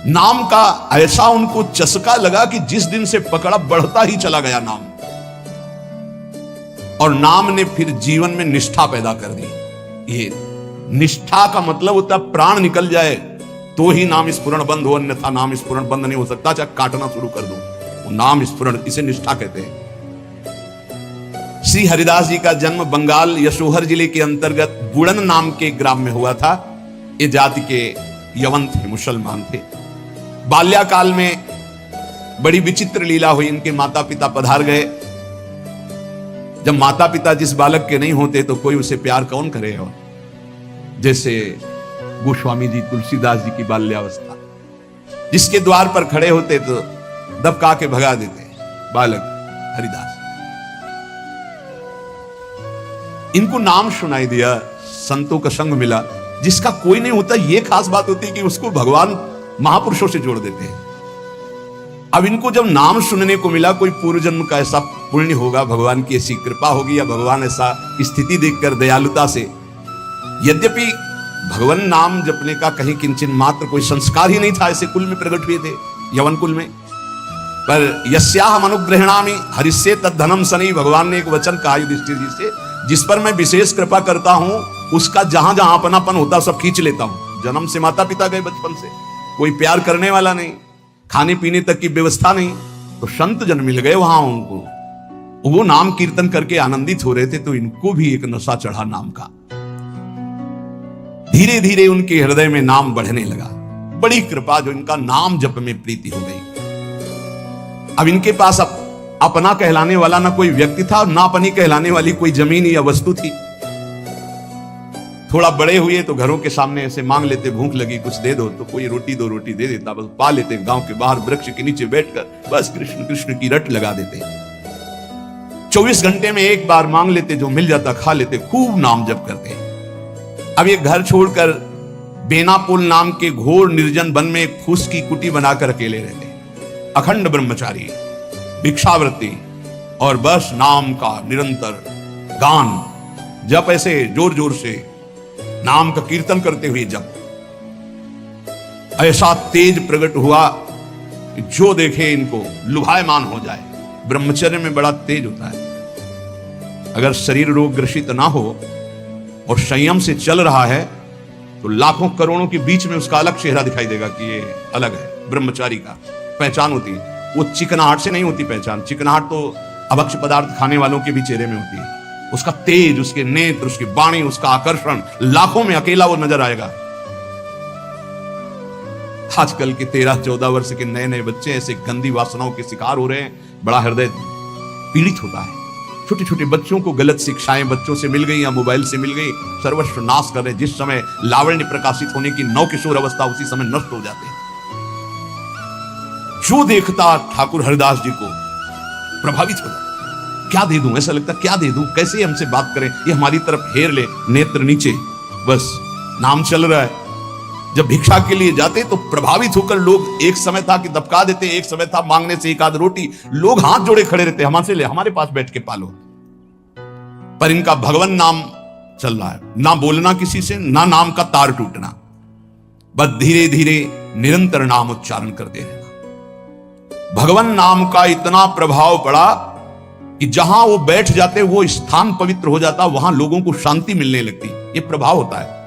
नाम का ऐसा उनको चस्का लगा कि जिस दिन से पकड़ा बढ़ता ही चला गया नाम, और नाम ने फिर जीवन में निष्ठा पैदा कर दी। ये निष्ठा का मतलब होता प्राण निकल जाए तो ही नाम स्फुरण बंद हो, अन्यथा नाम स्फुरण बंद नहीं हो सकता। चाहे काटना शुरू कर दो, वो नाम स्फुरण, इसे निष्ठा कहते हैं। श्री हरिदास जी का जन्म बंगाल यशोहर जिले के अंतर्गत बुड़न नाम के ग्राम में हुआ था। ये जाति के यवन थे, मुसलमान थे। बाल्याकाल में बड़ी विचित्र लीला हुई। इनके माता पिता पधार गए। जब माता पिता जिस बालक के नहीं होते तो कोई उसे प्यार कौन करे। और जैसे गोस्वामी जी, तुलसीदास जी की बाल्यावस्था, जिसके द्वार पर खड़े होते तो दबका के भगा देते बालक हरिदास। इनको नाम सुनाई दिया, संतों का संग मिला, जिसका कोई नहीं होता। यह खास बात होती है कि उसको भगवान महापुरुषों से जोड़ देते हैं। अब इनको जब नाम सुनने को मिला, कोई पूर्व जन्म का ऐसा पुण्य होगा, भगवान की ऐसी कृपा होगी, या भगवान ऐसा स्थिति देखकर दयालुता से। यद्यपि भगवान नाम जपने का कहीं किंचन मात्र कोई संस्कार ही नहीं था, ऐसे कुल में प्रकट हुए थे, यवन कुल में। पर यस्याहम अनुग्रहणामि हरिष्ये तद्धनम सनी, भगवान ने एक वचन कहा युधिष्ठिर जी से, जिस पर मैं विशेष कृपा करता हूं उसका जहां जहां अपनापन होता सब खींच लेता हूं। जन्म से माता पिता गए, बचपन से कोई प्यार करने वाला नहीं, खाने पीने तक की व्यवस्था नहीं, तो संत जन मिल गए वहां उनको। वो नाम कीर्तन करके आनंदित हो रहे थे, तो इनको भी एक नशा चढ़ा नाम का। धीरे धीरे उनके हृदय में नाम बढ़ने लगा। बड़ी कृपा, जो इनका नाम जप में प्रीति हो गई। अब इनके पास अपना कहलाने वाला ना कोई व्यक्ति था, और ना अपनी कहलाने वाली कोई जमीन या वस्तु थी। थोड़ा बड़े हुए तो घरों के सामने ऐसे मांग लेते, भूख लगी कुछ दे दो, तो कोई रोटी दो रोटी दे देता, बस पा लेते। गांव के बाहर वृक्ष के नीचे बैठकर बस कृष्ण कृष्ण की रट लगा देते। 24 घंटे में एक बार मांग लेते, जो मिल जाता खा लेते, खूब नाम जप करते। अब ये घर छोड़कर बेनापुल नाम के घोर निर्जन वन में एक फूस की कुटी बनाकर अकेले रहते, अखंड ब्रह्मचारी, भिक्षावृत्ति, और बस नाम का निरंतर गान जप, ऐसे जोर जोर से नाम का कीर्तन करते हुए जब ऐसा तेज प्रकट हुआ कि जो देखे इनको लुभायमान हो जाए। ब्रह्मचर्य में बड़ा तेज होता है। अगर शरीर रोग ग्रसित ना हो और संयम से चल रहा है तो लाखों करोड़ों के बीच में उसका अलग चेहरा दिखाई देगा कि ये अलग है। ब्रह्मचारी का पहचान होती है, वो चिकनाहट से नहीं होती पहचान। चिकनाहट तो अभक्ष्य पदार्थ खाने वालों के भी चेहरे में होती है। उसका तेज, उसके नेत्र, उसकी वाणी, उसका आकर्षण, लाखों में अकेला वो नजर आएगा। आजकल के 13-14 वर्ष के नए नए बच्चे ऐसे गंदी वासनाओं के शिकार हो रहे हैं, बड़ा हृदय पीड़ित होता है। छोटे छोटे बच्चों को गलत शिक्षाएं बच्चों से मिल गई या मोबाइल से मिल गई, सर्वस्व नाश कर रहे। जिस समय लावण्य प्रकाशित होने की नव किशोर अवस्था, उसी समय नष्ट हो जाते हैं। जो देखता ठाकुर हरिदास जी को प्रभावित हो जाता, क्या दे दूं, ऐसा लगता क्या दे दूं, कैसे हमसे बात करें, ये हमारी तरफ हेर ले, नेत्र नीचे, बस नाम चल रहा है। जब भिक्षा के लिए जाते तो प्रभावित होकर लोग, एक समय था कि दबका देते, एक समय था मांगने से एक आध रोटी, लोग हाथ जोड़े खड़े रहते, हमसे ले, हमारे पास बैठ के पालो। पर इनका भगवान नाम चल रहा है, ना बोलना किसी से, ना नाम का तार टूटना, बस धीरे धीरे निरंतर नाम उच्चारण करते रहना। भगवान नाम का इतना प्रभाव पड़ा कि जहां वो बैठ जाते वो स्थान पवित्र हो जाता, वहां लोगों को शांति मिलने लगती। ये प्रभाव होता है।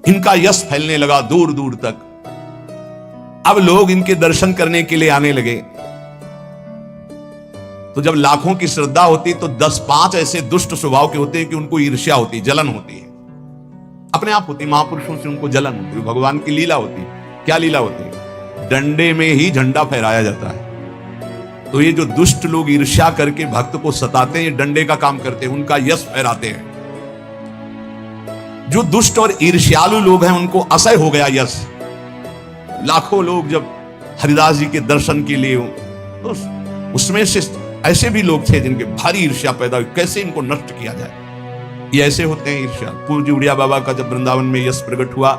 इनका यश फैलने लगा दूर दूर तक। अब लोग इनके दर्शन करने के लिए आने लगे। तो जब लाखों की श्रद्धा होती तो 10-5 ऐसे दुष्ट स्वभाव के होते हैं कि उनको ईर्ष्या होती, जलन होती है, अपने आप होती। महापुरुषों से उनको जलन होती है। भगवान की लीला होती। क्या लीला होती है? डंडे में ही झंडा फहराया जाता है। तो ये जो दुष्ट लोग ईर्ष्या करके भक्त को सताते हैं, ये डंडे का काम करते हैं, उनका यश फहराते हैं। जो दुष्ट और ईर्ष्यालु लोग हैं उनको असह्य हो गया यश। लाखों लोग जब हरिदास जी के दर्शन के लिए, तो उसमें से ऐसे भी लोग थे जिनके भारी ईर्ष्या पैदा हुई, कैसे इनको नष्ट किया जाए। ये ऐसे होते हैं ईर्ष्या। पूज्य उड़िया बाबा का जब वृंदावन में यश प्रकट हुआ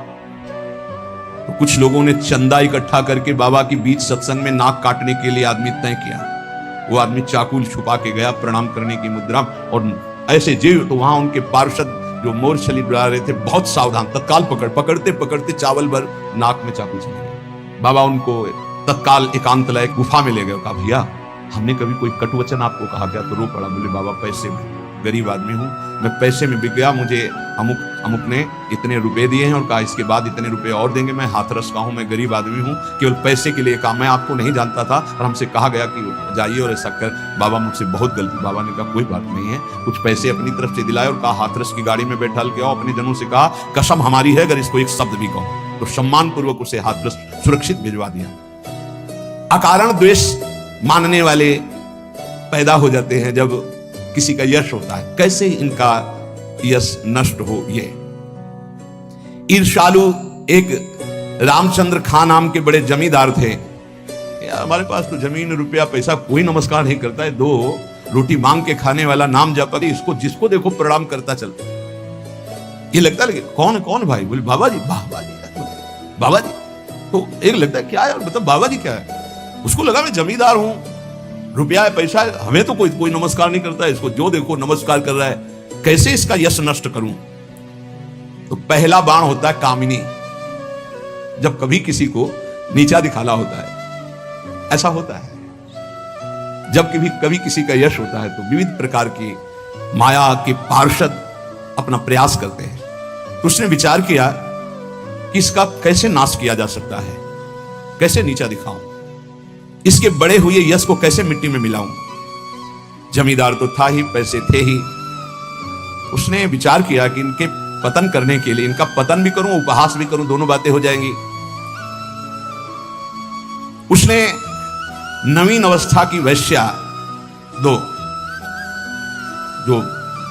तो कुछ लोगों ने चंदा इकट्ठा करके बाबा की बीच सत्संग में नाक काटने के लिए आदमी तय किया। वो आदमी चाकू छुपा के गया प्रणाम करने की मुद्रा, और ऐसे जीव तो वहां उनके पार्षद जो मोर छली उड़ा रहे थे बहुत सावधान, तत्काल पकड़ते पकड़ते चावल भर नाक में चाकू चले गए। बाबा उनको तत्काल एकांत लायक गुफा में ले गए। कहा भैया हमने कभी कोई कटु वचन आपको कहा क्या? तो रो पड़ा। बोले बाबा पैसे में गरीब आदमी हूं, मैं पैसे में बिक गया, मुझे अमुक ने इतने रुपए दिए हैं और कहा इसके बाद इतने रुपए और देंगे, मैं हाथरस का हूं, मैं गरीब आदमी हूं, केवल पैसे के लिए काम, मैं आपको नहीं जानता था और हमसे कहा गया कि जाइए और ऐसा कर। बाबा मुझसे बहुत गलती। बाबा ने कहा कोई बात नहीं है, कुछ पैसे अपनी तरफ से दिलाए और कहा हाथरस की गाड़ी में बैठा के आओ। अपने जनों से कहा कसम हमारी है अगर इसको एक शब्द भी कहो, तो सम्मान पूर्वक उसे हाथरस सुरक्षित भिजवा दिया। अकारण द्वेष मानने वाले पैदा हो जाते हैं जब किसी का यश होता है। कैसे इनका यश नष्ट हो? ये ईर्ष्यालु एक रामचंद्र खां नाम के बड़े जमींदार थे। यार हमारे पास तो जमीन रुपया पैसा कोई नमस्कार नहीं करता है, 2 रोटी मांग के खाने वाला नाम जपती, इसको जिसको देखो प्रणाम करता चलता। ये लगता है कौन भाई? बोले बाबा जी। बाबा जी तो एक लगता है क्या है, मतलब बाबा जी क्या है? उसको लगा मैं जमींदार हूं, रुपया है पैसा है, हमें तो कोई नमस्कार नहीं करता है, इसको जो देखो नमस्कार कर रहा है, कैसे इसका यश नष्ट करूं? तो पहला बाण होता है कामिनी। जब कभी किसी को नीचा दिखाना होता है, ऐसा होता है जब कभी किसी का यश होता है तो विविध प्रकार की माया के पार्षद अपना प्रयास करते हैं। तो उसने विचार किया कि इसका कैसे नाश किया जा सकता है, कैसे नीचा दिखाऊं, इसके बड़े हुए यश को कैसे मिट्टी में मिलाऊं। जमींदार तो था ही, पैसे थे ही। उसने विचार किया कि इनके पतन करने के लिए, इनका पतन भी करूं उपहास भी करूं, दोनों बातें हो जाएंगी। उसने नवीन अवस्था की वैश्या 2 जो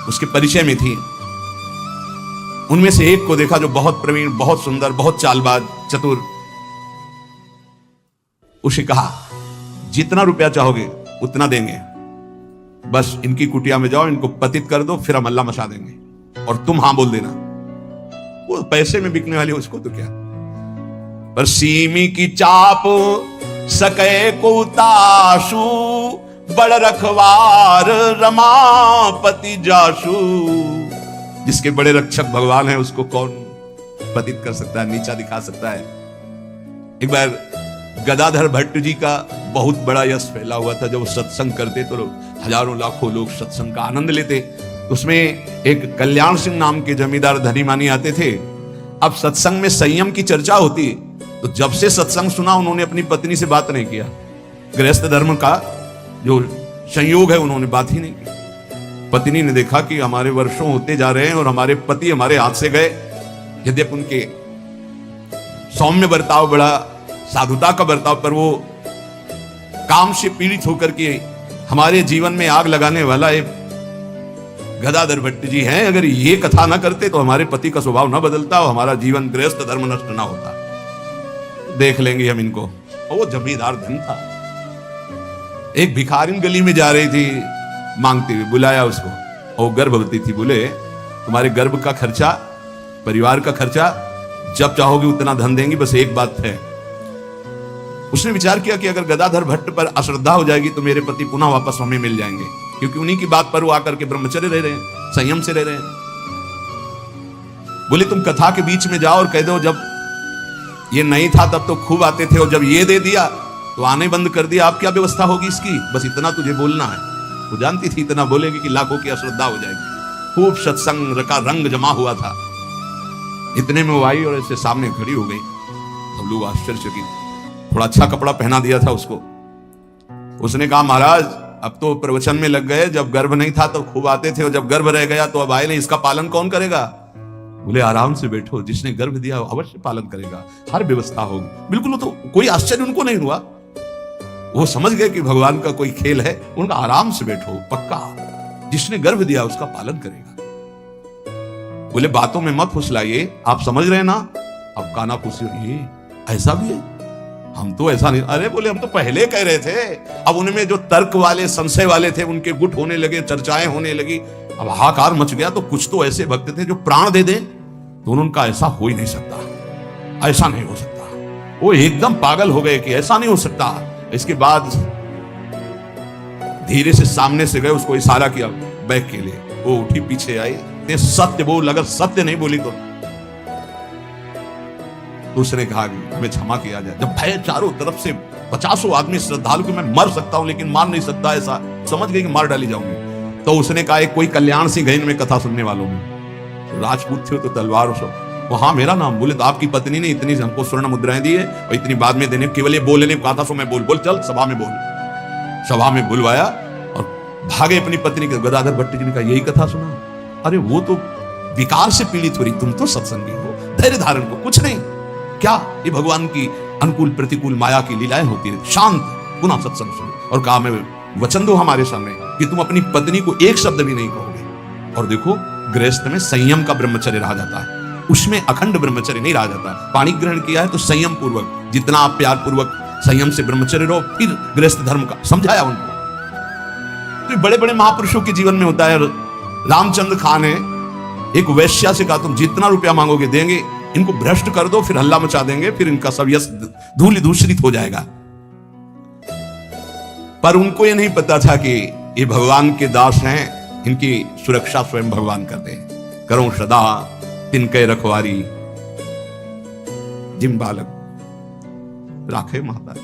उसके परिचय में थी, उनमें से एक को देखा जो बहुत प्रवीण, बहुत सुंदर, बहुत चालबाज, चतुर। उसे कहा जितना रुपया चाहोगे उतना देंगे, बस इनकी कुटिया में जाओ, इनको पतित कर दो, फिर हम अल्लाह मचा देंगे और तुम हां बोल देना। वो पैसे में बिकने वाली उसको तो क्या, पर सीमी की चाप सके को ताशु, बड़ रखवार रमापति जाशु। जिसके बड़े रक्षक भगवान है उसको कौन पतित कर सकता है, नीचा दिखा सकता है? एक बार गदाधर भट्ट जी का बहुत बड़ा यश फैला हुआ था। जब वो सत्संग करते तो हजारों लाखों लोग सत्संग का आनंद लेते। उसमें एक कल्याण सिंह नाम के जमींदार धनी मानी आते थे। अब सत्संग में संयम की चर्चा होती, तो जब से सत्संग सुना उन्होंने अपनी पत्नी से बात नहीं किया। गृहस्थ धर्म का जो संयोग है उन्होंने बात ही नहीं की। पत्नी ने देखा कि हमारे वर्षों होते जा रहे हैं और हमारे पति हमारे हाथ से गए। यद्यपि उनके सौम्य बर्ताव, बड़ा साधुता का बर्ताव, पर वो काम से पीड़ित होकर के हमारे जीवन में आग लगाने वाला एक गदाधर भट्ट जी हैं। अगर ये कथा ना करते तो हमारे पति का स्वभाव ना बदलता और हमारा जीवन गृहस्थ धर्म नष्ट ना होता। देख लेंगे हम इनको। और वो जमींदार धन था। एक भिखारिन गली में जा रही थी मांगते हुए, बुलाया उसको और गर्भवती थी। बोले तुम्हारे गर्भ का खर्चा, परिवार का खर्चा जब चाहोगे उतना धन देंगी, बस एक बात है। उसने विचार किया कि अगर गदाधर भट्ट पर अश्रद्धा हो जाएगी तो मेरे पति पुनः वापस हमें मिल जाएंगे, क्योंकि उन्हीं की बात पर वो आकर के ब्रह्मचर्य रह रहे हैं, संयम से रह रहे हैं। बोले तुम कथा के बीच में जाओ और कह दो जब ये नहीं था तब तो खूब आते थे और जब ये दे दिया तो आने बंद कर दिया, अब क्या व्यवस्था होगी इसकी? बस इतना तुझे बोलना है। वो जानती थी इतना बोलेगी कि लाखों की अश्रद्धा हो जाएगी। खूब सत्संग का रंग जमा हुआ था। इतने में वो आई और ऐसे सामने खड़ी हो गई। सब लोग आश्चर्यचकित। थोड़ा अच्छा कपड़ा पहना दिया था उसको। उसने कहा महाराज अब तो प्रवचन में लग गए, जब गर्भ नहीं था तो खूब आते थे और जब गर्भ रह गया तो अब आए नहीं, इसका पालन कौन करेगा? बोले आराम से बैठो, जिसने गर्भ दिया अवश्य पालन करेगा, हर व्यवस्था होगी। बिल्कुल तो कोई आश्चर्य उनको नहीं हुआ। वो समझ गए कि भगवान का कोई खेल है। उनका आराम से बैठो, पक्का जिसने गर्भ दिया उसका पालन करेगा। बोले बातों में मत फुसलाइए, आप समझ रहे ना? अब काना पूछिए ऐसा भी है, हम तो ऐसा नहीं। अरे बोले हम तो पहले कह रहे थे। अब उनमें जो तर्क वाले, संशय वाले थे उनके गुट होने लगे, चर्चाएं होने लगी, अब हाहाकार मच गया। तो कुछ तो ऐसे भक्त थे जो प्राण दे दें, तो उनका ऐसा हो ही नहीं सकता, ऐसा नहीं हो सकता। वो एकदम पागल हो गए कि ऐसा नहीं हो सकता। इसके बाद धीरे से सामने से गए, उसको इशारा किया बैग के लिए। वो उठी, पीछे आई, कहते हैं सत्य बोल, अगर सत्य नहीं बोली तो उसने कहा कि हमें क्षमा किया जाए। जब भय चारों तरफ से 50 आदमी श्रद्धालु को मैं मर सकता हूं लेकिन मार नहीं सकता, ऐसा समझ गई कि मार डाली जाऊंगी, तो उसने कहा कोई कल्याण सिंह गई में कथा सुनने वालों में, तो राजपूत थे तो तलवार सब, वहां मेरा नाम बोले तो आपकी पत्नी ने इतनी हमको स्वर्ण मुद्राएं दी है और इतनी बाद में देने, केवल ये बोलने को कहा था, सो मैं बोल बोल चल सभा में बोल। सभा में बुलवाया और भागे अपनी पत्नी के। गदाधर भट्ट जी ने कहा यही कथा सुना? अरे वो तो विकार से पीड़ित हो रही, तुम तो सत्संगी हो, धैर्य धारण को कुछ नहीं, क्या ये भगवान की अनुकूल प्रतिकूल माया की लीलाएं होती है, शांत पुनः सत्संग सुनो। और कहा मैं वचन दो हमारे सामने कि तुम अपनी पत्नी को एक शब्द भी नहीं कहोगे। और देखो गृहस्थ में संयम का ब्रह्मचर्य रहा जाता है, उसमें अखंड ब्रह्मचर्य नहीं रहा जाता। पानी ग्रहण किया है तो संयम पूर्वक, जितना आप प्यार पूर्वक संयम से ब्रह्मचर्य रहो, फिर गृहस्थ धर्म का समझाया उनको। तो बड़े बड़े महापुरुषों के जीवन में होता है। रामचंद्र खान ने एक वैश्या से कहा तुम जितना रुपया मांगोगे देंगे, इनको भ्रष्ट कर दो, फिर हल्ला मचा देंगे, फिर इनका सब यश धूल दूषित हो जाएगा। पर उनको यह नहीं पता था कि ये भगवान के दास हैं, इनकी सुरक्षा स्वयं भगवान करते हैं। करो सदा तिनके रखवारी, जिम बालक राखे माता।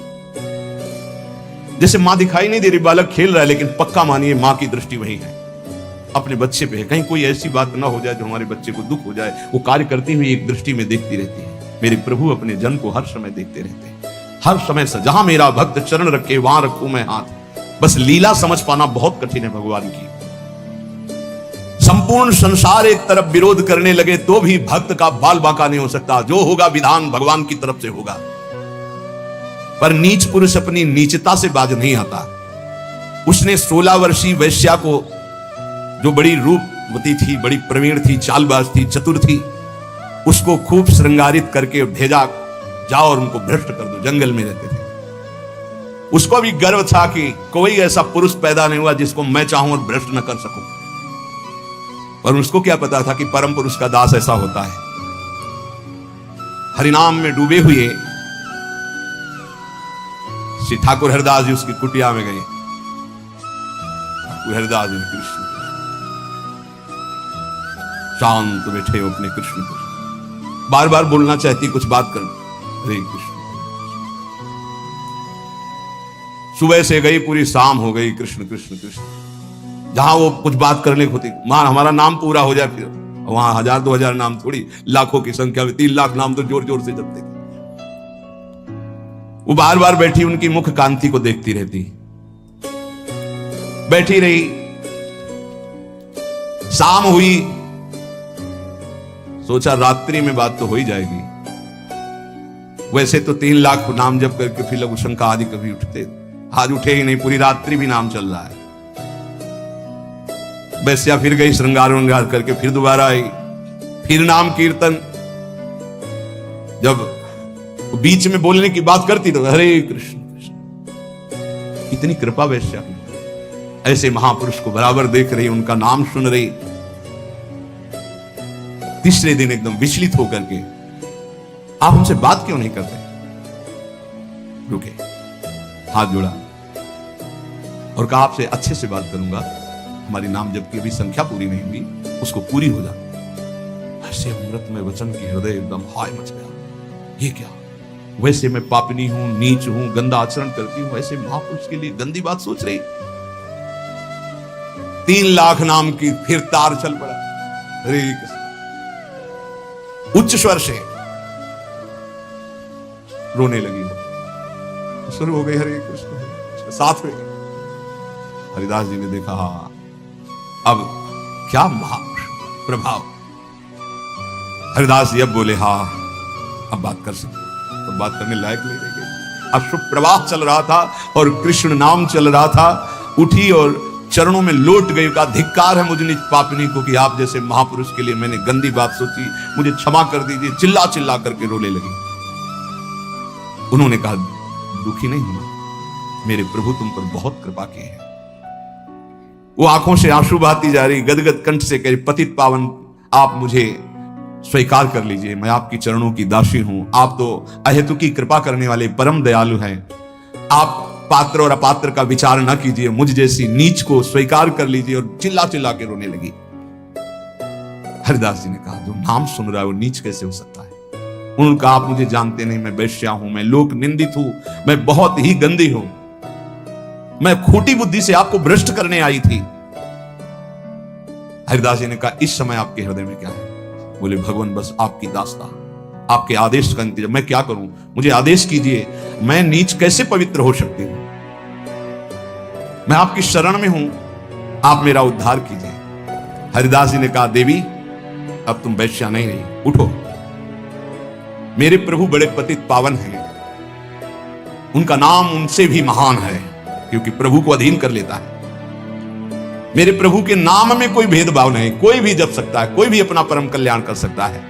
जैसे मां दिखाई नहीं दे रही, बालक खेल रहा है, लेकिन पक्का मानिए मां की दृष्टि वही है, अपने बच्चे पे है। कहीं कोई ऐसी बात ना हो जाए जो हमारे बच्चे को दुख हो जाए, वो कार्य करती हुई एक दृष्टि में देखती रहती है। मेरे प्रभु अपने जन को हर समय देखते रहते हैं, हर समय से। जहां मेरा भक्त चरण रखे वहां रखूं मैं हाथ। बस लीला समझ पाना बहुत कठिन है भगवान की। संपूर्ण संसार एक तरफ विरोध करने लगे तो भी भक्त का बाल बांका नहीं हो सकता। जो होगा विधान भगवान की तरफ से होगा। पर नीच पुरुष अपनी नीचता से बाज नहीं आता। उसने 16 वर्षीय वैश्या को, जो बड़ी रूपवती थी, बड़ी प्रवीण थी, चालबाज थी, चतुर थी, उसको खूब श्रृंगारित करके भेजा, जाओ और उनको भ्रष्ट कर दो। जंगल में रहते थे। उसको भी गर्व था कि कोई ऐसा पुरुष पैदा नहीं हुआ जिसको मैं चाहूं और भ्रष्ट न कर सकूं। पर उसको क्या पता था कि परम पुरुष का दास ऐसा होता है। हरिनाम में डूबे हुए श्री ठाकुर हरिदास जी उसकी कुटिया में गए। ठाकुर हरिदास जी कृष्ण शांत बैठे हो अपने कृष्ण को, बार बार बोलना चाहती, कुछ बात कर, हरे कृष्ण। सुबह से गई, पूरी शाम हो गई, कृष्ण कृष्ण कृष्ण। जहां वो कुछ बात करने को होती, मां हमारा नाम पूरा हो जाए, फिर वहां 1000-2000 नाम थोड़ी, लाखों की संख्या में 3 लाख नाम तो जोर जोर से जपते थे। वो बार बार बैठी उनकी मुख कांति को देखती रहती, बैठी रही। शाम हुई, सोचा रात्रि में बात तो हो ही जाएगी। वैसे तो 3 लाख नाम जप करके फिर लघु शंका आदि कभी उठते, आज उठे ही नहीं, पूरी रात्रि भी नाम चल रहा है। वैश्या फिर गई, श्रृंगार वृंगार करके फिर दोबारा आई, फिर नाम कीर्तन। जब बीच में बोलने की बात करती तो हरे कृष्ण कृष्ण। इतनी कृपा वैश्या की, ऐसे महापुरुष को बराबर देख रही, उनका नाम सुन रही। तीसरे दिन एकदम विचलित होकर के, आप हमसे बात क्यों नहीं करते? रुके, हाथ जोड़ा और कहा आपसे अच्छे से बात करूंगा, हमारी नाम जब की अभी संख्या पूरी नहीं हुई, उसको पूरी हो जाए। ऐसे अमृत में वचन की हृदय एकदम हाय मच गया। ये क्या? वैसे मैं पापिनी हूं, नीच हूं, गंदा आचरण करती हूं, ऐसे महापुरुष के लिए गंदी बात सोच रही। 3 लाख नाम की फिर तार चल पड़ा। हरे कृष्ण, उच्च स्वर से रोने लगी, शुरू हो गई हरे कृष्ण। साथ में हरिदास जी ने देखा, अब क्या प्रभाव। हरिदास जी अब बोले, हाँ अब बात कर सकते, तो बात करने लायक नहीं रह गई। अश्रु प्रवाह चल रहा था और कृष्ण नाम चल रहा था। उठी और चरणों में लौट गई, का धिक्कार है मुझ निज पापिनी को कि आप जैसे महापुरुष के लिए मैंने गंदी बात सोची, मुझे क्षमा कर दीजिए। चिल्ला चिल्ला करके रोने लगी। उन्होंने कहा, दुखी नहीं होना, मेरे प्रभु तुम पर बहुत कृपा की है। वो आंखों से आंसू बहाती जा रही, गदगद कंठ से कह रही, पतित पावन आप मुझे स्वीकार कर लीजिए, मैं आपकी चरणों की दासी हूं। आप तो अहेतु की कृपा करने वाले परम दयालु हैं। आप पात्र और अपात्र का विचार न कीजिए, मुझ जैसी नीच को स्वीकार कर लीजिए। और चिल्ला चिल्ला के रोने लगी। हरिदास जी ने कहा जो नाम सुन रहा है वो नीच कैसे हो सकता है? उन्होंने कहा आप मुझे जानते नहीं, मैं वैश्या हूं, मैं लोक निंदित हूं, मैं बहुत ही गंदी हूं, मैं खोटी बुद्धि से आपको भ्रष्ट करने आई थी। हरिदास जी ने कहा इस समय आपके हृदय में क्या है? बोले भगवान बस आपकी दास्ता, आपके आदेश का इंतजार, मैं क्या करूं, मुझे आदेश कीजिए, मैं नीच कैसे पवित्र हो सकती हूं? मैं आपकी शरण में हूं, आप मेरा उद्धार कीजिए। हरिदास जी ने कहा देवी अब तुम वैश्या नहीं रही, उठो, मेरे प्रभु बड़े पतित पावन हैं, उनका नाम उनसे भी महान है क्योंकि प्रभु को अधीन कर लेता है। मेरे प्रभु के नाम में कोई भेदभाव नहीं, कोई भी जप सकता है, कोई भी अपना परम कल्याण कर सकता है।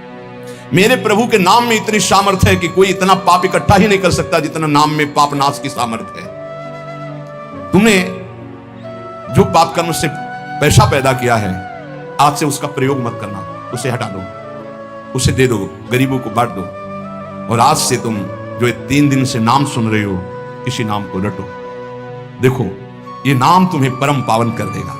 मेरे प्रभु के नाम में इतनी सामर्थ्य है कि कोई इतना पाप इकट्ठा ही नहीं कर सकता जितना नाम में पाप नाश की सामर्थ्य है। तुमने जो पाप कर्म से पैसा पैदा किया है, आज से उसका प्रयोग मत करना, उसे हटा दो, उसे दे दो, गरीबों को बांट दो, और आज से तुम जो 3 दिन से नाम सुन रहे हो, इसी नाम को रटो। देखो ये नाम तुम्हें परम पावन कर देगा।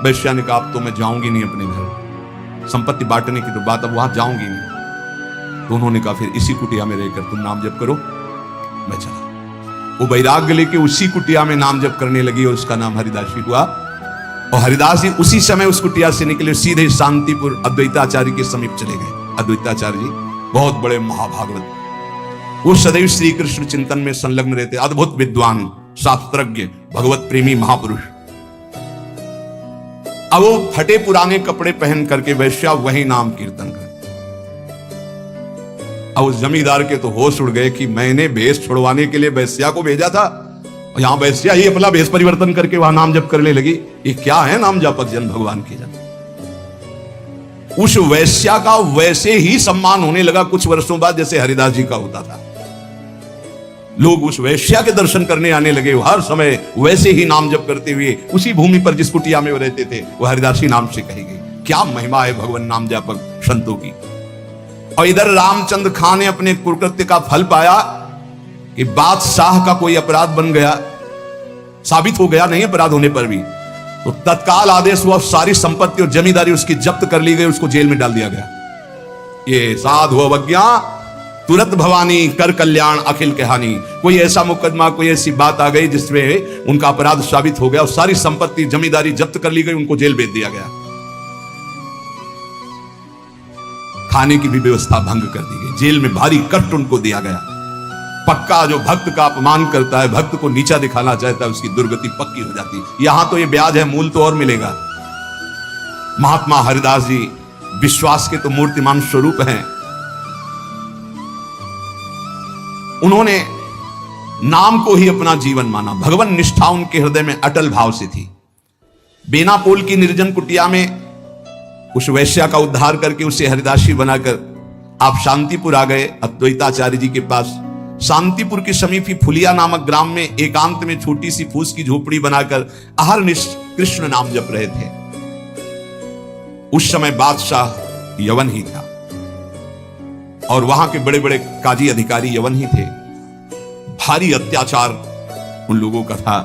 वैश्या ने कहा अब तो मैं जाऊंगी नहीं अपने घर, संपत्ति बांटने की तो बात, अब वहां जाऊंगी नहीं। तो उन्होंने कहा फिर इसी कुटिया में रहकर तुम नाम जप करो। मैं चला, वो वैराग्य लेके उसी कुटिया में नाम जप करने लगी और उसका नाम हरिदासी हुआ। और हरिदास जी उसी समय उस कुटिया से निकले, सीधे शांतिपुर अद्वैताचार्य के समीप चले गए। अद्वैताचार्य जी बहुत बड़े महाभागवत, वो सदैव श्री कृष्ण चिंतन में संलग्न रहते, अद्भुत विद्वान, शास्त्रज्ञ, भगवत प्रेमी महापुरुष। अब वो फटे पुराने कपड़े पहन करके वैश्या वही नाम कीर्तन कर। अब उस जमींदार के तो होश उड़ गए कि मैंने भेष छुड़वाने के लिए वैश्या को भेजा था, और यहां वैश्या ही अपना भेष परिवर्तन करके वहां नाम जप करने लगी। ये क्या है नाम जापक जन भगवान की जन। उस वैश्या का वैसे ही सम्मान होने लगा कुछ वर्षों बाद जैसे हरिदास जी का होता था। लोग उस वैश्या के दर्शन करने आने लगे, हर समय वैसे ही नाम जप करते हुए उसी भूमि पर जिस कुटिया में वो रहते थे वो हरिदासी नाम से कही गई। क्या महिमा है भगवान नाम जापक संतों की। और इधर रामचंद्र खां ने अपने कुकृत्य का फल पाया कि बादशाह का कोई अपराध बन गया, साबित हो गया नहीं अपराध होने पर भी, तो तत्काल आदेश हुआ सारी संपत्ति और जमींदारी उसकी जब्त कर ली गई, उसको जेल में डाल दिया गया। ये साधु अवज्ञा तुरंत भवानी कर कल्याण अखिल कहानी। कोई ऐसा मुकदमा, कोई ऐसी बात आ गई जिसमें उनका अपराध साबित हो गया और सारी संपत्ति जमींदारी जब्त कर ली गई, उनको जेल भेज दिया गया। खाने की भी व्यवस्था भंग कर दी गई, जेल में भारी कष्ट उनको दिया गया। पक्का जो भक्त का अपमान करता है, भक्त को नीचा दिखाना चाहता है, उसकी दुर्गति पक्की हो जाती है। यहां तो ये ब्याज है, मूल तो और मिलेगा। महात्मा हरिदास जी विश्वास के तो मूर्तिमान स्वरूप हैं। उन्होंने नाम को ही अपना जीवन माना, भगवान निष्ठा उनके हृदय में अटल भाव से थी। बेनापोल की निर्जन कुटिया में उस वैश्या का उद्धार करके उसे हरिदासी बनाकर आप शांतिपुर आ गए अद्वैताचार्य जी के पास। शांतिपुर के समीप ही फुलिया नामक ग्राम में एकांत में छोटी सी फूस की झोपड़ी बनाकर अहरनिश कृष्ण नाम जप रहे थे। उस समय बादशाह यवन ही था और वहां के बड़े बड़े काजी अधिकारी यवन ही थे। भारी अत्याचार उन लोगों का था,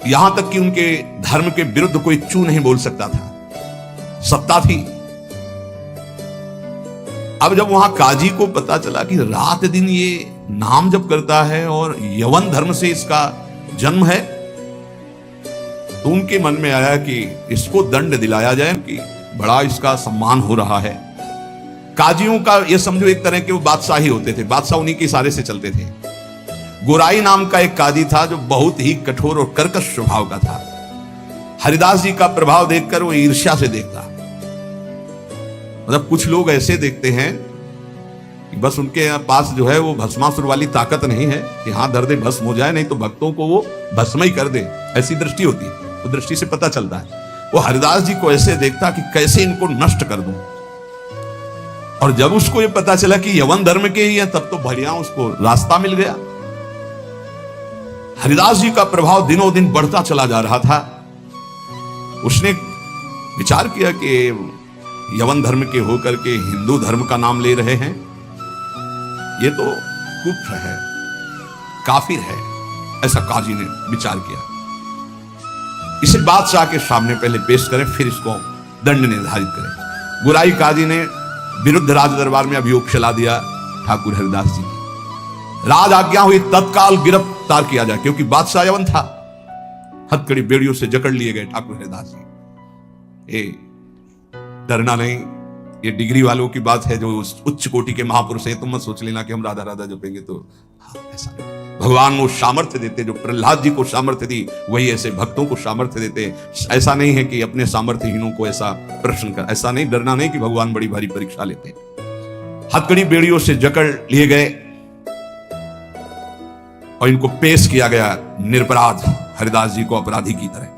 यहां तक कि उनके धर्म के विरुद्ध कोई चू नहीं बोल सकता था, सत्ता थी। अब जब वहां काजी को पता चला कि रात दिन ये नाम जप करता है और यवन धर्म से इसका जन्म है, तो उनके मन में आया कि इसको दंड दिलाया जाए कि बड़ा इसका सम्मान हो रहा है। काजियों का ये समझो एक तरह के वो बादशाह ही होते थे, बादशाह उन्हीं के इशारे से चलते थे। गोराई नाम का एक काजी था जो बहुत ही कठोर और कर्कश स्वभाव का था। हरिदास जी का प्रभाव देखकर वो ईर्ष्या से देखता। मतलब कुछ लोग ऐसे देखते हैं कि बस उनके पास जो है वो भस्मासुर वाली ताकत नहीं है कि हाथ धर दे भस्म हो जाए, नहीं तो भक्तों को वो भस्म ही कर दे, ऐसी दृष्टि होती है। तो दृष्टि से पता चलता है। वो हरिदास जी को ऐसे देखता कि कैसे इनको नष्ट कर दूं। और जब उसको ये पता चला कि यवन धर्म के ही है, तब तो बढ़िया उसको रास्ता मिल गया। हरिदास जी का प्रभाव दिनों दिन बढ़ता चला जा रहा था। उसने विचार किया कि यवन धर्म के होकर के हिंदू धर्म का नाम ले रहे हैं, ये तो कुफ्र है, काफिर है, ऐसा काजी ने विचार किया। इसे बादशाह के सामने पहले पेश करें, फिर इसको दंड निर्धारित करें। गुराई काजी ने विरुद्ध राज दरबार में अभियोग चला दिया ठाकुर हरिदास जी की। राज आज्ञा हुई तत्काल गिरफ्तार किया जाए, क्योंकि बादशाह यवन था। हथकड़ी बेड़ियों से जकड़ लिए गए ठाकुर हरिदास जी। डरना नहीं, ये डिग्री वालों की बात है जो उच्च कोटि के महापुरुष हैं। तुम मत सोच लेना कि हम राधा राधा जपेंगे तो ऐसा नहीं। भगवान वो सामर्थ्य देते जो प्रहलाद जी को सामर्थ्य दी, वही ऐसे भक्तों को सामर्थ्य देते। ऐसा नहीं है कि अपने सामर्थ्यहीनों को ऐसा प्रश्न कर, ऐसा नहीं, डरना नहीं कि भगवान बड़ी भारी परीक्षा लेते। हथकड़ी बेड़ियों से जकड़ लिए गए और इनको पेश किया गया निरपराध हरिदास जी को अपराधी की तरह।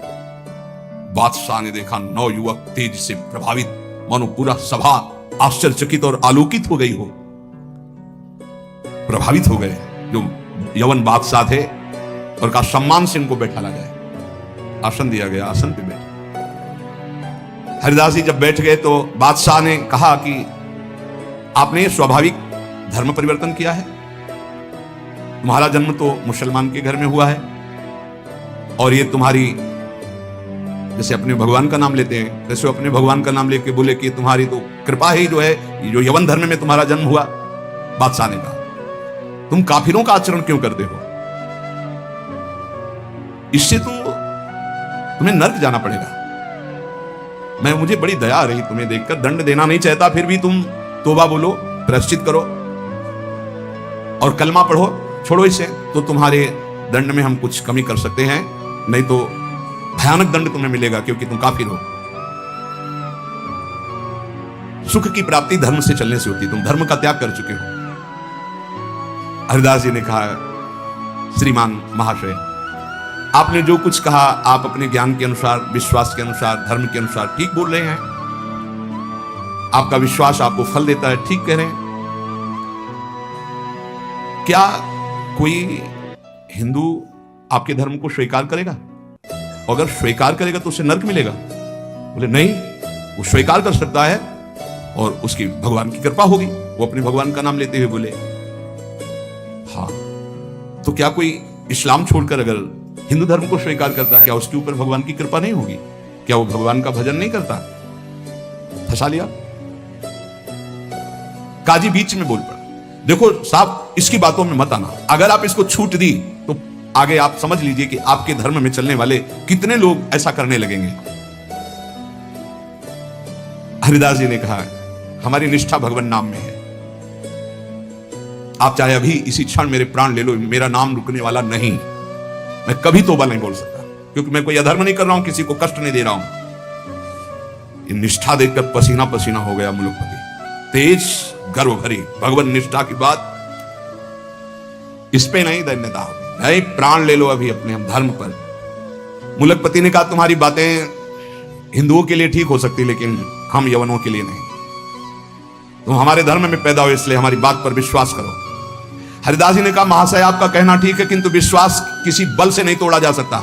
बादशाह ने देखा 9 युवक तेज से प्रभावित, मानो पूरा सभा आश्चर्यचकित और आलोकित हो गई हो, प्रभावित हो गए। जो यवन बादशाह थे और कहा सम्मान से इनको बैठाला जाए। आसन दिया गया, आसन पे बैठे। हरिदास जी जब बैठ गए तो बादशाह ने कहा कि आपने स्वाभाविक धर्म परिवर्तन किया है। तुम्हारा जन्म तो मुसलमान के घर में हुआ है और ये तुम्हारी, जैसे अपने भगवान का नाम लेते हैं, जैसे अपने भगवान का नाम लेके बोले कि तुम्हारी तो कृपा ही जो है, जो यवन धर्म में तुम्हारा जन्म हुआ। बादशाह ने कहा तुम काफिरों का आचरण क्यों करते हो? इससे तो तुम्हें नर्क जाना पड़ेगा। मुझे बड़ी दया आ रही तुम्हें देखकर, दंड देना नहीं चाहता, फिर भी तुम तौबा बोलो, प्रायश्चित करो और कलमा पढ़ो, छोड़ो इसे, तो तुम्हारे दंड में हम कुछ कमी कर सकते हैं, नहीं तो भयानक दंड तुम्हें मिलेगा क्योंकि तुम काफिर हो। सुख की प्राप्ति धर्म से चलने से होती, तुम धर्म का त्याग कर चुके हो। हरिदास जी ने कहा श्रीमान महाशय, आपने जो कुछ कहा आप अपने ज्ञान के अनुसार, विश्वास के अनुसार, धर्म के अनुसार ठीक बोल रहे हैं। आपका विश्वास आपको फल देता है, ठीक कह रहे हैं। क्या कोई हिंदू आपके धर्म को स्वीकार करेगा? अगर स्वीकार करेगा तो उसे नरक मिलेगा। बोले नहीं, वो स्वीकार कर सकता है और उसकी भगवान की कृपा होगी। वो अपने भगवान का नाम लेते हुए बोले हाँ, तो क्या कोई इस्लाम छोड़कर अगर हिंदू धर्म को स्वीकार करता है, क्या उसके ऊपर भगवान की कृपा नहीं होगी? क्या वो भगवान का भजन नहीं करता? फंसा लिया। काजी बीच में बोल पड़ा, देखो साहब इसकी बातों में मत आना। अगर आप इसको छूट दी तो आगे आप समझ लीजिए कि आपके धर्म में चलने वाले कितने लोग ऐसा करने लगेंगे। हरिदास जी ने कहा हमारी निष्ठा भगवान नाम में है। आप चाहे अभी इसी क्षण मेरे प्राण ले लो, मेरा नाम रुकने वाला नहीं। मैं कभी तौबा नहीं बोल सकता, क्योंकि मैं कोई अधर्म नहीं कर रहा हूं, किसी को कष्ट नहीं दे रहा हूं। ये निष्ठा देखकर पसीना पसीना हो गया मुलुकपति। तेज गर्व भरी भगवान निष्ठा की बात, इस पे नहीं धन्यता होगी। नहीं, प्राण ले लो अभी अपने हम धर्म पर। मुलुकपति ने कहा तुम्हारी बातें हिंदुओं के लिए ठीक हो सकती, लेकिन हम यवनों के लिए नहीं। तुम हमारे धर्म में पैदा हो, इसलिए हमारी बात पर विश्वास करो। हरिदास जी ने कहा महाशय आपका कहना ठीक है, किंतु विश्वास किसी बल से नहीं तोड़ा जा सकता।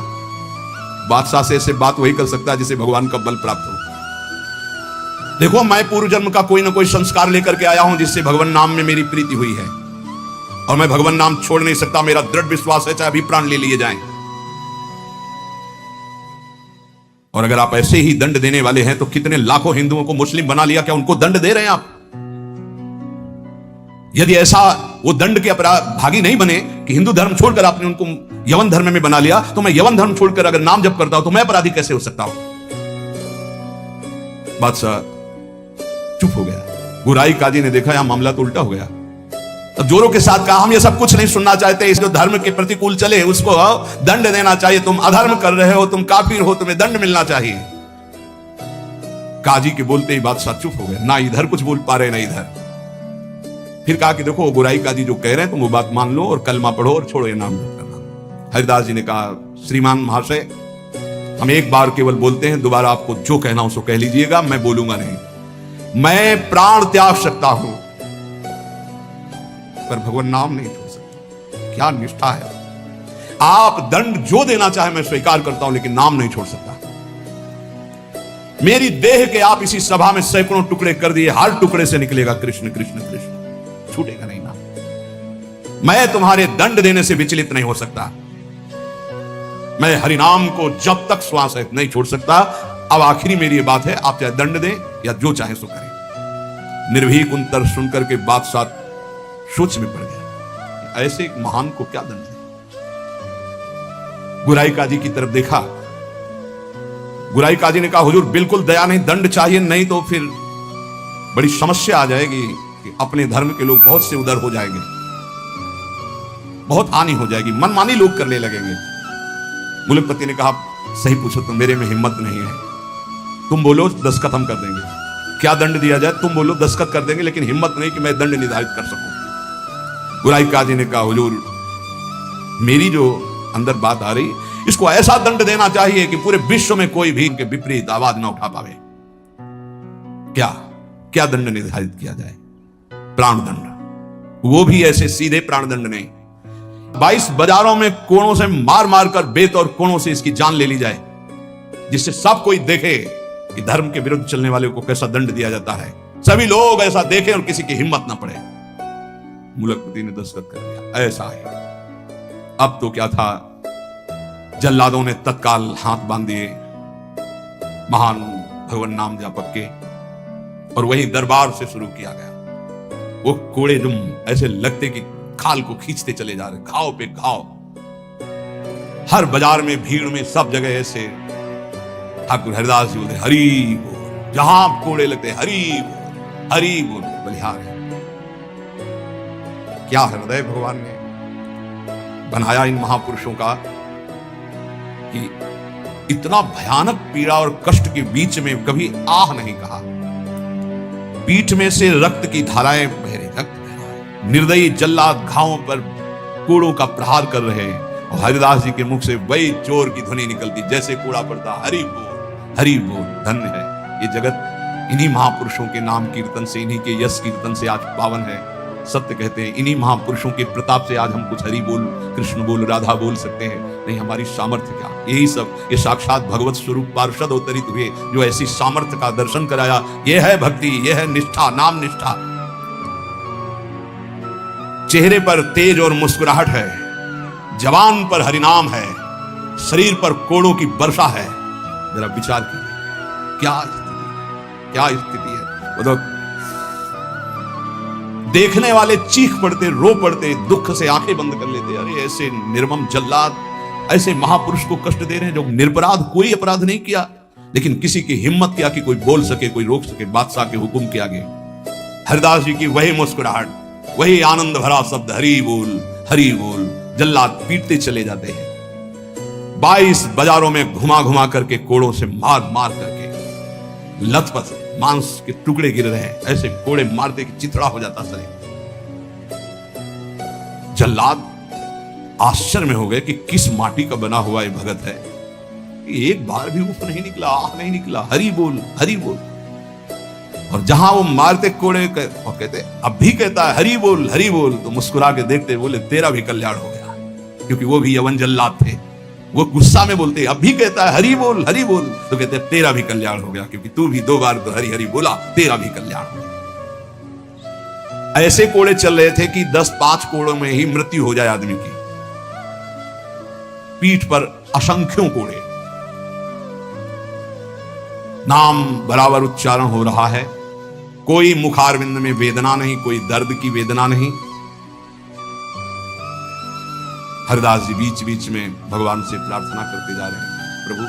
बादशाह से ऐसे बात वही कर सकता है जिसे भगवान का बल प्राप्त हो। देखो मैं पूर्व जन्म का कोई ना कोई संस्कार लेकर के आया हूं, जिससे भगवान नाम में मेरी प्रीति हुई है, और मैं भगवान नाम छोड़ नहीं सकता। मेरा दृढ़ विश्वास है, चाहे अभी प्राण ले लिए जाएं। और अगर आप ऐसे ही दंड देने वाले हैं तो कितने लाखों हिंदुओं को मुस्लिम बना लिया, क्या उनको दंड दे रहे हैं आप? यदि ऐसा वो दंड के अपराध भागी नहीं बने कि हिंदू धर्म छोड़कर आपने उनको यवन धर्म में बना लिया, तो मैं यवन धर्म छोड़कर अगर नाम जप करता हूं तो मैं अपराधी कैसे हो सकता हूं? बादशाह चुप हो गया। गुराई काजी ने देखा यहां मामला तो उल्टा हो गया। अब जोरों के साथ कहा हम ये सब कुछ नहीं सुनना चाहते, इस जो धर्म के प्रतिकूल चले उसको दंड देना चाहिए। तुम अधर्म कर रहे हो, तुम काफिर हो, तुम्हें दंड मिलना चाहिए। काजी के बोलते ही बादशाह चुप हो गए, ना इधर कुछ बोल पा रहे ना इधर। फिर कहा कि देखो गुराई काजी जो कह रहे हैं तुम वो बात मान लो और कलमा पढ़ो और छोड़ो ये नाम मत करना। हरिदास जी ने कहा श्रीमान महाशय हम एक बार केवल बोलते हैं, दोबारा आपको जो कहना उसको कह लीजिएगा, मैं बोलूंगा नहीं। मैं प्राण त्याग सकता हूं पर भगवान नाम नहीं छोड़ सकता। क्या निष्ठा है! आप दंड जो देना चाहे मैं स्वीकार करता हूं, लेकिन नाम नहीं छोड़ सकता। मेरी देह के आप इसी सभा में सैकड़ों टुकड़े कर दिए, हर टुकड़े से निकलेगा कृष्ण कृष्ण कृष्ण, छूटेगा नहीं नाम। मैं तुम्हारे दंड देने से विचलित नहीं हो सकता। मैं हरिनाम को जब तक श्वास है नहीं छोड़ सकता। अब आखिरी मेरी ये बात है, आप चाहे दंड दें या जो चाहे सो करें। निर्भीक उत्तर सुनकर के बादशाह सोच में पड़ गया, ऐसे एक महान को क्या दंड दें। गुराई काजी की तरफ देखा। गुराई काजी ने कहा, हुजूर बिल्कुल दया नहीं, दंड चाहिए, नहीं तो फिर बड़ी समस्या आ जाएगी कि अपने धर्म के लोग बहुत से उधर हो जाएंगे, बहुत हानि हो जाएगी, मनमानी लोग करने लगेंगे। मुलकपति ने कहा, सही पूछो तो मेरे में हिम्मत नहीं है, तुम बोलो दस्तखत हम कर देंगे, क्या दंड दिया जाए तुम बोलो दस्तखत कर देंगे, लेकिन हिम्मत नहीं कि मैं दंड निर्धारित कर सकूं। गुराई काजी ने कहा, हुजूर मेरी जो अंदर बात आ रही, इसको ऐसा दंड देना चाहिए कि पूरे विश्व में कोई भी इनके विपरीत आवाज ना उठा पावे। क्या क्या दंड निर्धारित किया जाए? प्राण दंड, वो भी ऐसे सीधे प्राण दंड नहीं, 22 बाजारों में कोड़ों से मार मार कर बेतौर कोड़ों से इसकी जान ले ली जाए, जिससे सब कोई देखे कि धर्म के विरुद्ध चलने वाले को कैसा दंड दिया जाता है, सभी लोग ऐसा देखें और किसी की हिम्मत ना पड़े। मुलकपति ने दस्तखत कर दिया, ऐसा है। अब तो क्या था, जल्लादों ने तत्काल हाथ बांध दिए महान भगवान नाम जापक के, और वही दरबार से शुरू किया गया। वो कोड़े जो ऐसे लगते कि खाल को खींचते चले जा रहे, घाव पे घाव, हर बाजार में भीड़ में सब जगह ऐसे ठाकुर हरिदास जी बोलते हरि बोल, जहां कोड़े लगते हरि बोल, हरि बोल, बलिहार है। क्या हृदय भगवान ने बनाया इन महापुरुषों का कि इतना भयानक पीड़ा और कष्ट के बीच में कभी आह नहीं कहा। पीठ में से रक्त की धाराएं बह रही, रक्त बह रहा है। निर्दयी जल्लाद घावों पर कोड़ों का प्रहार कर रहे हैं, और हरिदास जी के मुख से वही चोर की ध्वनि निकलती, जैसे कोड़ा पड़ता, हरि बोल, हरि बोल। धन्य है ये जगत, इन्हीं महापुरुषों के नाम कीर्तन से, इन्हीं के यश कीर्तन से आज पावन है। सत्य कहते हैं, इन्हीं महापुरुषों के प्रताप से आज हम कुछ हरि बोल, कृष्ण बोल, राधा बोल सकते हैं। नहीं हमारी सामर्थ्य क्या, यही सब, ये साक्षात भगवत स्वरूप पार्षद अवतरित हुए जो ऐसी सामर्थ्य का दर्शन कराया। ये है भक्ति, ये है निष्ठा, नाम निष्ठा। चेहरे पर तेज और मुस्कुराहट है, जवान पर हरिनाम है, शरीर पर कोड़ों की वर्षा है। जरा विचार कीजिए क्या स्थिति, क्या स्थिति है। वो तो देखने वाले चीख पड़ते, रो पड़ते, दुख से आंखें बंद कर लेते, अरे ऐसे निर्मम जल्लाद ऐसे महापुरुष को कष्ट दे रहे हैं जो निरपराध, कोई अपराध नहीं किया, लेकिन किसी की हिम्मत क्या कि कोई बोल सके, कोई रोक सके बादशाह के हुक्म के आगे। हरिदास जी की वही मुस्कुराहट, वही आनंद भरा शब्द, हरि बोल, हरि बोल। जल्लाद पीटते चले जाते हैं, 22 बाजारों में घुमा घुमा करके कोड़ों से मार मार करके लथपथ मांस के टुकड़े गिर रहे हैं, ऐसे कोड़े मारते कि चिथड़ा हो जाता शरीर। जल्लाद आश्चर्य में हो गए कि किस माटी का बना हुआ ये भगत है, एक बार भी उफ नहीं निकला, आह नहीं निकला, हरि बोल, हरि बोल। और जहां वो मारते कोड़े और कहते, अब भी कहता है हरि बोल, हरि बोल, तो मुस्कुरा के देखते बोले तेरा भी कल्याण हो गया, क्योंकि वो भी यवन जल्लाद थे। वो गुस्सा में बोलते, अब भी कहता है हरि बोल, हरि बोल, तो कहते तेरा भी कल्याण हो गया, क्योंकि तू भी 2 बार तो हरि हरि बोला, तेरा भी कल्याण हो गया। ऐसे कोड़े चल रहे थे कि 10-5 कोड़ों में ही मृत्यु हो जाए आदमी की। पीठ पर असंख्यों कोड़े, नाम बराबर उच्चारण हो रहा है, कोई मुखारविंद में वेदना नहीं, कोई दर्द की वेदना नहीं। हरिदास जी बीच बीच में भगवान से प्रार्थना करते जा रहे हैं, प्रभु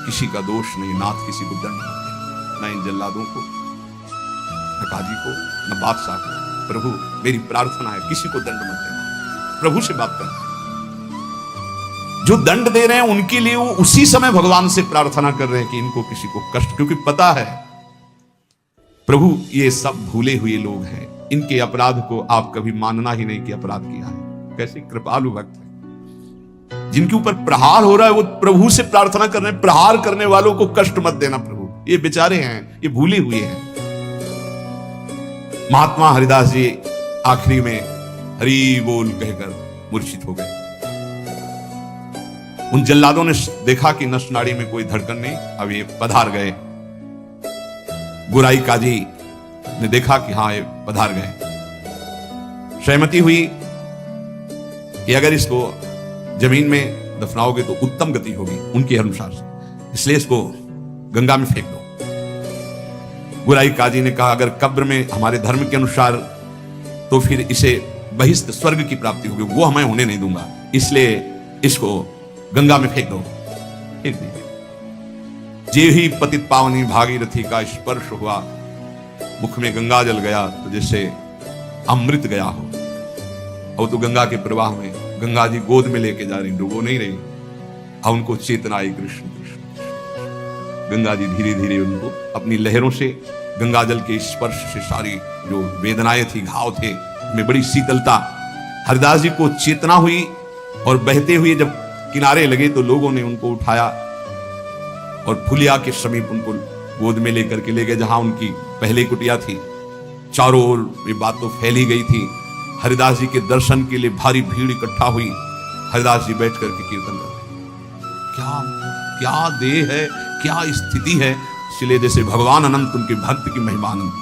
किसी का दोष नहीं, नाथ किसी को दंड मत देना, न इन जल्लादों को, न काजी को, न बादशाह को। प्रभु मेरी प्रार्थना है किसी को दंड मत देना। प्रभु से बात करना, जो दंड दे रहे हैं उनके लिए वो उसी समय भगवान से प्रार्थना कर रहे हैं कि इनको किसी को कष्ट, क्योंकि पता है प्रभु ये सब भूले हुए लोग हैं, इनके अपराध को आप कभी मानना ही नहीं कि अपराध किया है। कैसे कृपालु भक्त है, जिनके ऊपर प्रहार हो रहा है वो प्रभु से प्रार्थना कर रहे हैं, प्रहार करने वालों को कष्ट मत देना प्रभु, ये बेचारे हैं, ये भूले हुए हैं। महात्मा हरिदास जी आखिरी में हरि बोल कहकर मूर्छित हो गए। उन जल्लादों ने देखा कि नस नाड़ी में कोई धड़कन नहीं, अब ये पधार गए। गुराई काजी ने देखा कि हां ये पधार गए, सहमति हुई कि अगर इसको जमीन में दफनाओगे तो उत्तम गति होगी उनके अनुसार से, इसलिए इसको गंगा में फेंक दो। गुराई काजी ने कहा अगर कब्र में हमारे धर्म के अनुसार तो फिर इसे बहिष्ठ स्वर्ग की प्राप्ति होगी, वो हमें होने नहीं दूंगा, इसलिए इसको गंगा में फेंक दो। फेंक दीजिए। जे ही पतित पावनी भागीरथी का स्पर्श हुआ, मुख में गंगा जल गया तो जैसे अमृत गया हो। और तो गंगा के प्रवाह में गंगा जी गोद में लेके जा रही, डूबो नहीं रही। और उनको चेतना आई, कृष्ण कृष्ण। गंगा जी धीरे धीरे उनको अपनी लहरों से, गंगा जल के स्पर्श से सारी जो वेदनाएं थी, घाव थे, में बड़ी शीतलता, हरिदास जी को चेतना हुई। और बहते हुए जब किनारे लगे तो लोगों ने उनको उठाया और फुलिया के समीप उनको गोद में लेकर के ले गए, जहां उनकी पहले कुटिया थी। चारों ओर ये बात तो फैली गई थी। हरिदास जी के दर्शन के लिए भारी भीड़ इकट्ठा हुई। हरिदास जी बैठ करके कीर्तन कर रहे। क्या क्या देह है, क्या स्थिति है। इसलिए जैसे भगवान अनंत, उनके भक्त की महिमा अनंत।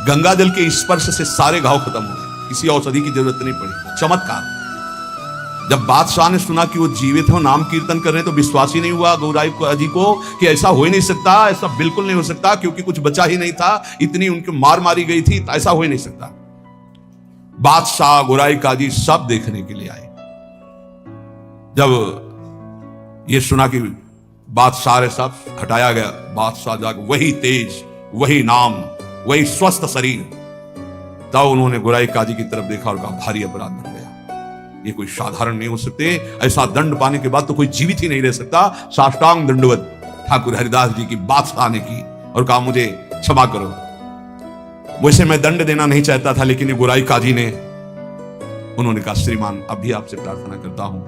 गंगा जल के स्पर्श से सारे घाव खत्म हो गए, किसी औषधि की जरूरत नहीं पड़ी। चमत्कार। जब बादशाह ने सुना कि वो जीवित हो, नाम कीर्तन कर रहे हैं, तो विश्वास ही नहीं हुआ गौराई जी को कि ऐसा हो ही नहीं सकता, ऐसा बिल्कुल नहीं हो सकता, क्योंकि कुछ बचा ही नहीं था, इतनी उनकी मार मारी गई थी, तो ऐसा हो ही नहीं सकता। बादशाह, गौराई काजी सब देखने के लिए आए। जब ये सुना कि बादशाह सब हटाया गया, बादशाह जाकर वही तेज, वही नाम, वही स्वस्थ शरीर, तब उन्होंने गौराई काजी की तरफ देखा और कहा भारी अपराध बन गया, ये कोई साधारण नहीं हो सकते, ऐसा दंड पाने के बाद तो कोई जीवित ही नहीं रह सकता। साष्टांग दंडवत ठाकुर हरिदास जी की बादशाह ने की और कहा मुझे क्षमा करो, वैसे मैं दंड देना नहीं चाहता था, लेकिन ये गौराई काजी ने, उन्होंने कहा श्रीमान अभी आपसे प्रार्थना करता हूं,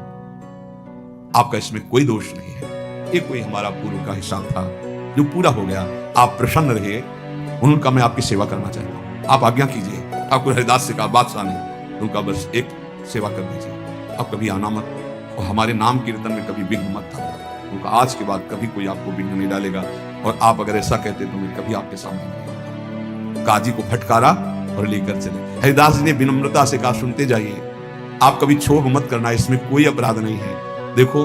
आपका इसमें कोई दोष नहीं है, ये कोई हमारा पूर्व का हिसाब था जो पूरा हो गया, आप प्रसन्न रहे, उनका मैं आपकी सेवा करना चाहता हूं, आप आज्ञा कीजिए। ठाकुर हरिदास से कहा बादशाह ने, उनका बस एक सेवा कर दीजिए, अब कभी आना मत और हमारे नाम कीर्तन में कभी विघ्न मत डालना। उनका आज के बाद कभी कोई आपको विघ्न नहीं डालेगा, और आप अगर ऐसा कहते तो मैं कभी आपके सामने नहीं आऊंगा। काजी को फटकारा और लेकर चले। हरिदास जी ने विनम्रता से कहा सुनते जाइए, आप कभी क्षोभ मत करना, इसमें कोई अपराध नहीं है। देखो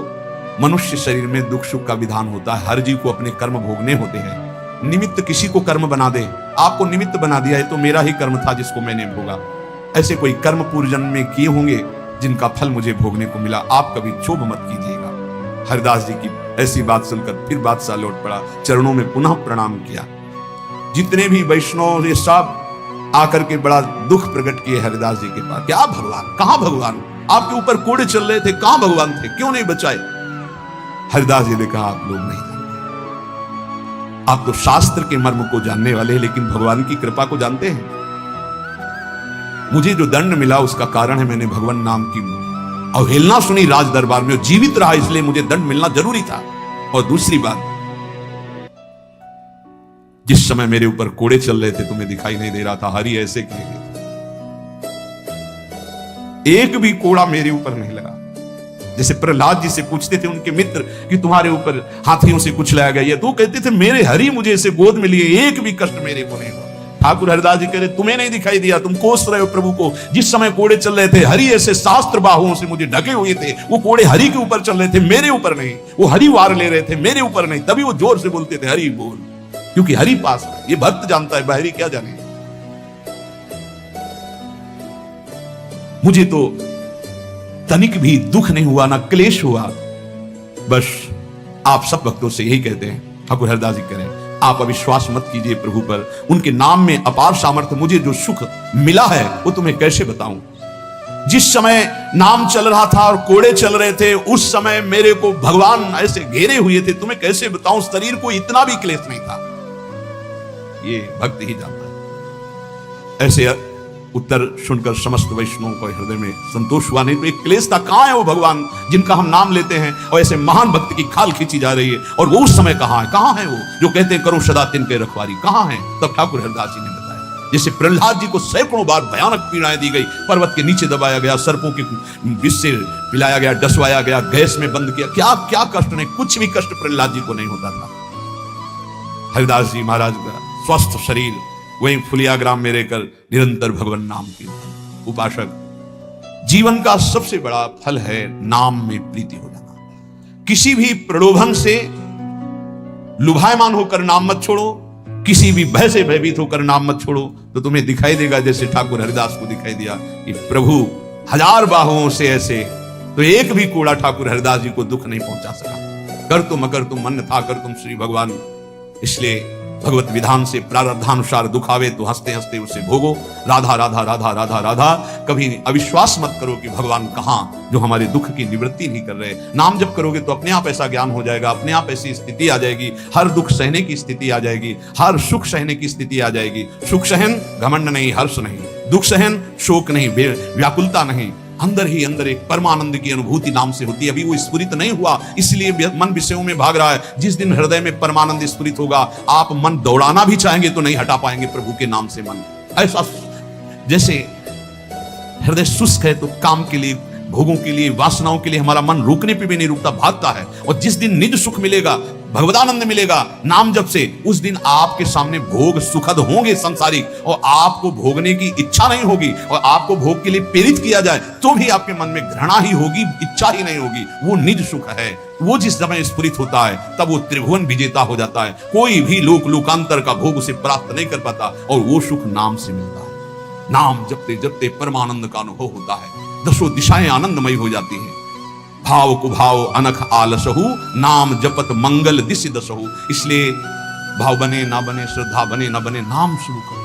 मनुष्य शरीर में दुख सुख का विधान होता है, हर जीव को अपने कर्म भोगने होते हैं। निमित्त किसी को कर्म बना दे, आपको निमित्त बना दिया है तो मेरा ही कर्म था जिसको मैंने भोगा। ऐसे कोई कर्म पूर्व जन्म में किए होंगे जिनका फल मुझे भोगने को मिला, आप कभी क्षोभ मत कीजिएगा। हरिदास जी की ऐसी बात सुनकर फिर बादशाह लौट पड़ा, चरणों में पुनः प्रणाम किया। जितने भी वैष्णव ये सब आकर के बड़ा दुख प्रकट किए हरिदास जी के पास, क्या भगवान, कहां भगवान, आपके ऊपर कोड़े चल रहे थे, कहां भगवान थे, क्यों नहीं बचाए। हरिदास जी ने कहा आप लोग नहीं जानते, आप तो शास्त्र के मर्म को जानने वाले हैं, लेकिन भगवान की कृपा को जानते हैं। मुझे जो दंड मिला उसका कारण है मैंने भगवान नाम की अवहेलना सुनी राज दरबार में, जीवित रहा इसलिए मुझे दंड मिलना जरूरी था। और दूसरी बात, जिस समय मेरे ऊपर कोड़े चल रहे थे तुम्हें दिखाई नहीं दे रहा था, हरि ऐसे किए गए, एक भी कोड़ा मेरे ऊपर नहीं लगा। जैसे प्रहलाद जी से पूछते थे उनके मित्र कि तुम्हारे ऊपर हाथियों से कुछ लाया गया, तो कहते थे मेरे हरि मुझे ऐसे गोद में लिए, एक भी कष्ट मेरे को नहीं हुआ। ठाकुर हरिदास जी कह रहे तुम्हें नहीं दिखाई दिया, तुम कोस रहे हो प्रभु को। जिस समय कोड़े चल रहे थे हरि ऐसे शास्त्र बाहुओं से मुझे ढके हुए थे, वो कोड़े हरि के ऊपर चल रहे थे, मेरे ऊपर नहीं। वो हरि वार ले रहे थे, मेरे ऊपर नहीं। तभी वो जोर से बोलते थे हरि बोल, क्योंकि हरि पास है। ये भक्त जानता है, बाहरी क्या जाने। मुझे तो तनिक भी दुख नहीं हुआ, ना क्लेश हुआ। बस आप सब भक्तों से यही कहते हैं, ठाकुर हरिदास जी करें, आप अविश्वास मत कीजिए प्रभु पर। उनके नाम में अपार सामर्थ्य, मुझे जो सुख मिला है वो तुम्हें कैसे बताऊं। जिस समय नाम चल रहा था और कोड़े चल रहे थे, उस समय मेरे को भगवान ऐसे घेरे हुए थे, तुम्हें कैसे बताऊं। शरीर को इतना भी क्लेश नहीं था, ये भक्त ही जानता है। ऐसे उत्तर सुनकर समस्त वैष्णवों को हृदय में संतोष हुआ। नहीं तो एक क्लेश था, कहां है वो भगवान जिनका हम नाम लेते हैं, और ऐसे महान भक्त की खाल खींची जा रही है, और वो उस समय कहां है वो जो कहते हैं करो सदा तिनके रखवारी, कहां है। तब ठाकुर हरिदास जी ने बताया, जैसे प्रहलाद जी को सैकड़ों बार भयानक पीड़ाएं दी गई, पर्वत के नीचे दबाया गया, सर्पों के विष से पिलाया गया, डसवाया गया, गैस में बंद किया, क्या क्या कष्ट नहीं, कुछ भी कष्ट प्रहलाद जी को नहीं होता था। हरिदास जी महाराज का स्वस्थ शरीर वहीं फुलिया ग्राम में रहकर निरंतर भगवान नाम की उपासक। जीवन का सबसे बड़ा फल है नाम में प्रीति हो जाना। किसी भी प्रलोभन से लुभायमान होकर नाम मत छोड़ो, किसी भी भय से भयभीत होकर नाम मत छोड़ो, तो तुम्हें दिखाई देगा जैसे ठाकुर हरिदास को दिखाई दिया कि प्रभु हजार बाहुओं से ऐसे, तो एक भी कोड़ा ठाकुर हरिदास जी को दुख नहीं पहुंचा सका। कर तुम अगर तुम मन था कर तुम श्री भगवान। इसलिए भगवत विधान से प्रारब्धानुसार दुख आवे तो हंसते हंसते उसे भोगो। राधा राधा राधा राधा राधा। कभी अविश्वास मत करो कि भगवान कहां, जो हमारे दुख की निवृत्ति नहीं कर रहे। नाम जब करोगे तो अपने आप ऐसा ज्ञान हो जाएगा, अपने आप ऐसी स्थिति आ जाएगी, हर दुख सहने की स्थिति आ जाएगी, हर सुख सहने की स्थिति आ जाएगी। सुख सहन घमंड नहीं, हर्ष नहीं, दुख सहन शोक नहीं, व्याकुलता नहीं, अंदर ही अंदर एक परमानंद की अनुभूति नाम से होती है। अभी वो स्फुरित नहीं हुआ, इसलिए मन विषयों में भाग रहा है। जिस दिन हृदय में परमानंद स्फुरित होगा, आप मन दौड़ाना भी चाहेंगे तो नहीं हटा पाएंगे प्रभु के नाम से मन। ऐसा जैसे हृदय शुष्क है तो काम के लिए, भोगों के लिए, वासनाओं के लिए हमारा मन रुकने पे भी नहीं रुकता, भागता है। और जिस दिन निज सुख मिलेगा, भगवदानंद मिलेगा नाम जप से, उस दिन आपके सामने भोग सुखद होंगे संसारिक, और आपको भोगने की इच्छा नहीं होगी। और आपको भोग के लिए प्रेरित किया जाए तो भी आपके मन में घृणा ही होगी, इच्छा ही नहीं होगी। वो निज सुख है। वो जिस समय स्फुरित होता है तब वो त्रिभुवन विजेता हो जाता है। कोई भी लोक लोकांतर का भोग उसे प्राप्त नहीं कर पाता, और वो सुख नाम से मिलता है। नाम जपते जपते परमानंद का अनुभव होता है, दसों दिशाएं आनंदमयी हो जाती हैं। भाव कुभाव अनख आलसहु, नाम जपत मंगल दिशि दसहु। इसलिए भाव बने ना बने, श्रद्धा बने ना बने, नाम शुरू करो।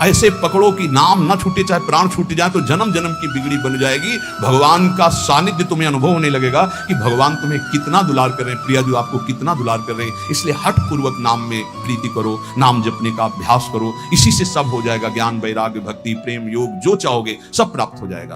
ऐसे पकड़ो कि नाम ना छूटे, चाहे प्राण छूट जाए तो जन्म जन्म की बिगड़ी बन जाएगी। भगवान का सानिध्य तुम्हें अनुभव होने लगेगा कि भगवान तुम्हें कितना दुलार कर रहे हैं, प्रिया जी आपको कितना दुलार कर रहे हैं। इसलिए हठ पूर्वक नाम में प्रीति करो, नाम जपने का अभ्यास करो। इसी से सब हो जाएगा, ज्ञान वैराग्य भक्ति प्रेम योग जो चाहोगे सब प्राप्त हो जाएगा।